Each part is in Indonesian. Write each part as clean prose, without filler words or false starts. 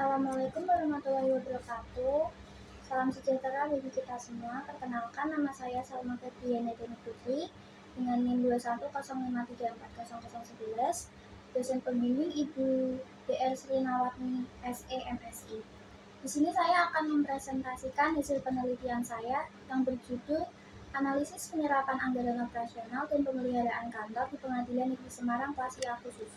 Assalamualaikum warahmatullahi wabarakatuh. Salam sejahtera bagi kita semua. Perkenalkan, nama saya Salma Febriana Deni Putri dengan NIM 210534011, dosen pembimbing Ibu Dr. Sri Nawatni SE MSI. Di sini saya akan mempresentasikan hasil penelitian saya yang berjudul Analisis Penyerapan Anggaran Operasional dan Pemeliharaan Kantor di Pengadilan Negeri Semarang kelas IA khusus.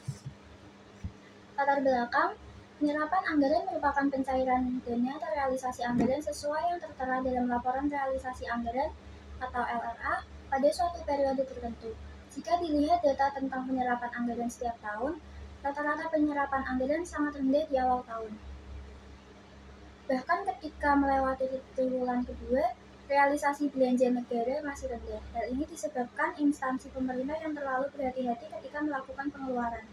Latar belakang, penyerapan anggaran merupakan pencairan dana atau realisasi anggaran sesuai yang tertera dalam laporan realisasi anggaran atau LRA pada suatu periode tertentu. Jika dilihat data tentang penyerapan anggaran setiap tahun, rata-rata penyerapan anggaran sangat rendah di awal tahun. Bahkan ketika melewati triwulan kedua, realisasi belanja negara masih rendah. Hal ini disebabkan instansi pemerintah yang terlalu berhati-hati ketika melakukan pengeluaran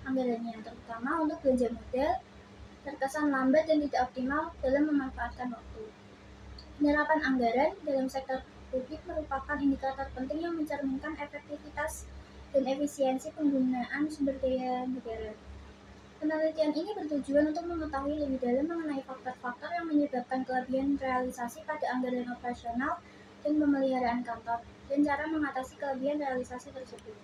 anggarannya, terutama untuk belanja modal, terkesan lambat dan tidak optimal dalam memanfaatkan waktu. Penyerapan anggaran dalam sektor publik merupakan indikator penting yang mencerminkan efektivitas dan efisiensi penggunaan sumber daya negara. Penelitian ini bertujuan untuk mengetahui lebih dalam mengenai faktor-faktor yang menyebabkan kelebihan realisasi pada anggaran operasional dan pemeliharaan kantor, dan cara mengatasi kelebihan realisasi tersebut.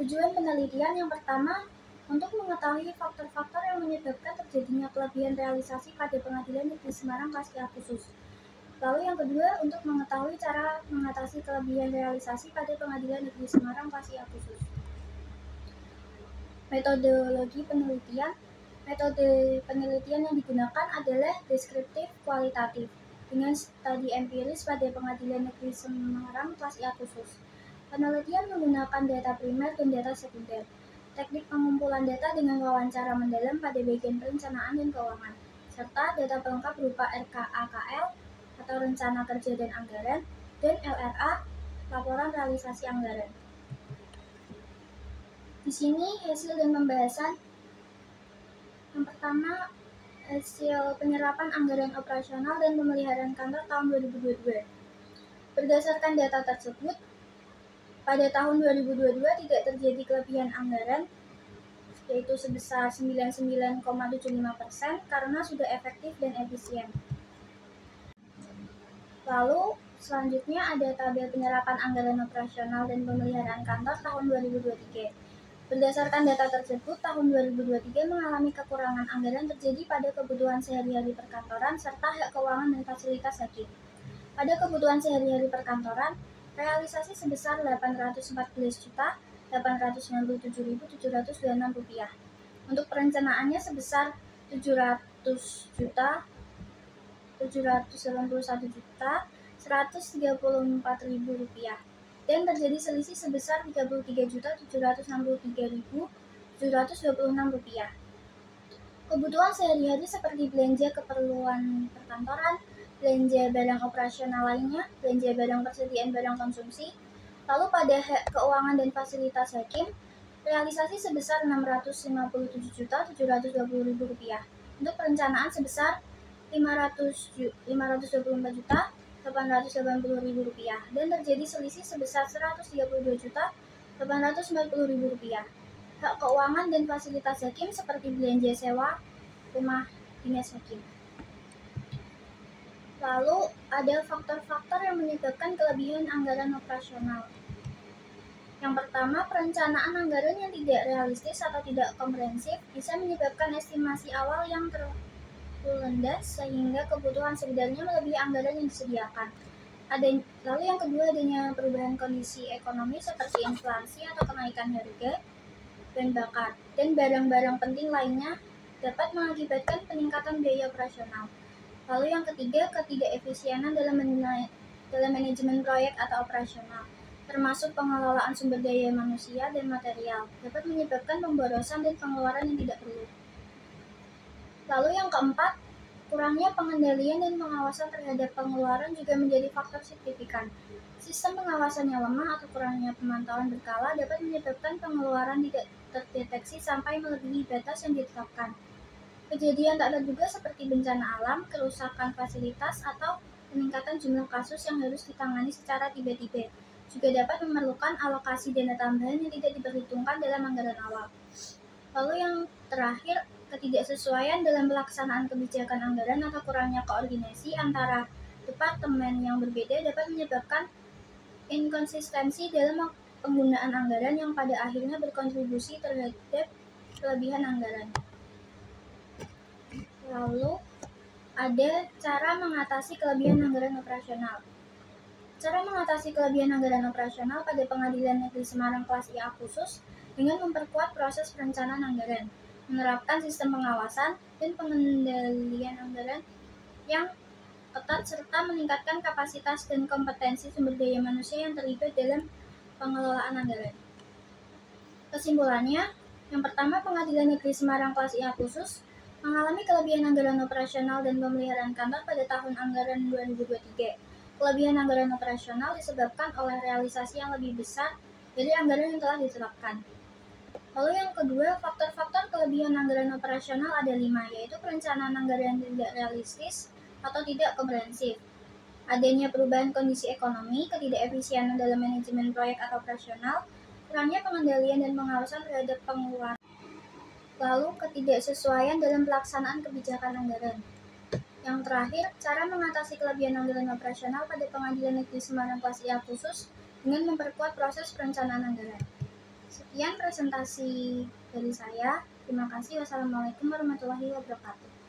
Tujuan penelitian yang pertama, untuk mengetahui faktor-faktor yang menyebabkan terjadinya kelebihan realisasi pada Pengadilan Negeri Semarang kelas IA khusus. Lalu yang kedua, untuk mengetahui cara mengatasi kelebihan realisasi pada Pengadilan Negeri Semarang kelas IA khusus. Metodologi penelitian. Metode penelitian yang digunakan adalah deskriptif kualitatif dengan studi empiris pada Pengadilan Negeri Semarang kelas IA khusus. Penelitian menggunakan data primer dan data sekunder. Teknik pengumpulan data dengan wawancara mendalam pada bagian perencanaan dan keuangan, serta data pelengkap berupa RKAKL atau Rencana Kerja dan Anggaran, dan LRA, Laporan Realisasi Anggaran. Di sini hasil dan pembahasan. Yang pertama, hasil penyerapan anggaran operasional dan pemeliharaan kantor tahun 2022. Berdasarkan data tersebut, pada tahun 2022 tidak terjadi kelebihan anggaran, yaitu sebesar 99,75% karena sudah efektif dan efisien. Lalu, selanjutnya ada tabel penyerapan anggaran operasional dan pemeliharaan kantor tahun 2023. Berdasarkan data tersebut, tahun 2023 mengalami kekurangan anggaran terjadi pada kebutuhan sehari-hari perkantoran serta hak keuangan dan fasilitas hakim. Pada kebutuhan sehari-hari perkantoran, realisasi sebesar Rp814.897.726. Untuk perencanaannya sebesar Rp781.134.000 dan terjadi selisih sebesar Rp33.763.726. Kebutuhan sehari-hari seperti belanja keperluan perkantoran, belanja barang operasional lainnya, belanja barang persediaan barang konsumsi. Lalu pada hak keuangan dan fasilitas hakim, realisasi sebesar Rp657.720.000. Untuk perencanaan sebesar Rp524.880.000 dan terjadi selisih sebesar Rp132.840.000. Hak keuangan dan fasilitas hakim seperti belanja sewa rumah dinas hakim. Lalu ada faktor-faktor yang menyebabkan kelebihan anggaran operasional. Yang pertama, perencanaan anggaran yang tidak realistis atau tidak komprehensif bisa menyebabkan estimasi awal yang terlalu rendah sehingga kebutuhan sebenarnya melebihi anggaran yang disediakan. Lalu yang kedua, adanya perubahan kondisi ekonomi seperti inflasi atau kenaikan harga bahan bakar dan barang-barang penting lainnya dapat mengakibatkan peningkatan biaya operasional. Lalu yang ketiga, ketidakefisienan dalam manajemen proyek atau operasional, termasuk pengelolaan sumber daya manusia dan material, dapat menyebabkan pemborosan dan pengeluaran yang tidak perlu. Lalu yang keempat, kurangnya pengendalian dan pengawasan terhadap pengeluaran juga menjadi faktor signifikan. Sistem pengawasan yang lemah atau kurangnya pemantauan berkala dapat menyebabkan pengeluaran tidak terdeteksi sampai melebihi batas yang ditetapkan. Kejadian tak terduga seperti bencana alam, kerusakan fasilitas, atau peningkatan jumlah kasus yang harus ditangani secara tiba-tiba juga dapat memerlukan alokasi dana tambahan yang tidak diperhitungkan dalam anggaran awal. Lalu yang terakhir, ketidaksesuaian dalam pelaksanaan kebijakan anggaran atau kurangnya koordinasi antara departemen yang berbeda dapat menyebabkan inkonsistensi dalam penggunaan anggaran yang pada akhirnya berkontribusi terhadap kelebihan anggaran. Lalu ada cara mengatasi kelebihan anggaran operasional. Cara mengatasi kelebihan anggaran operasional pada Pengadilan Negeri Semarang kelas IA khusus dengan memperkuat proses perencanaan anggaran, menerapkan sistem pengawasan dan pengendalian anggaran yang ketat serta meningkatkan kapasitas dan kompetensi sumber daya manusia yang terlibat dalam pengelolaan anggaran. Kesimpulannya, yang pertama, Pengadilan Negeri Semarang kelas IA khusus mengalami kelebihan anggaran operasional dan pemeliharaan kantor pada tahun anggaran 2023. Kelebihan anggaran operasional disebabkan oleh realisasi yang lebih besar dari anggaran yang telah ditetapkan. Lalu yang kedua, faktor-faktor kelebihan anggaran operasional ada 5, yaitu perencanaan anggaran tidak realistis atau tidak komprehensif, adanya perubahan kondisi ekonomi, ketidakefisienan dalam manajemen proyek atau operasional, kurangnya pengendalian dan pengawasan terhadap pengeluaran, lalu ketidaksesuaian dalam pelaksanaan kebijakan anggaran. Yang terakhir, cara mengatasi kelebihan anggaran operasional pada Pengadilan Negeri Semarang kelas IA khusus dengan memperkuat proses perencanaan anggaran. Sekian presentasi dari saya. Terima kasih. Wassalamualaikum warahmatullahi wabarakatuh.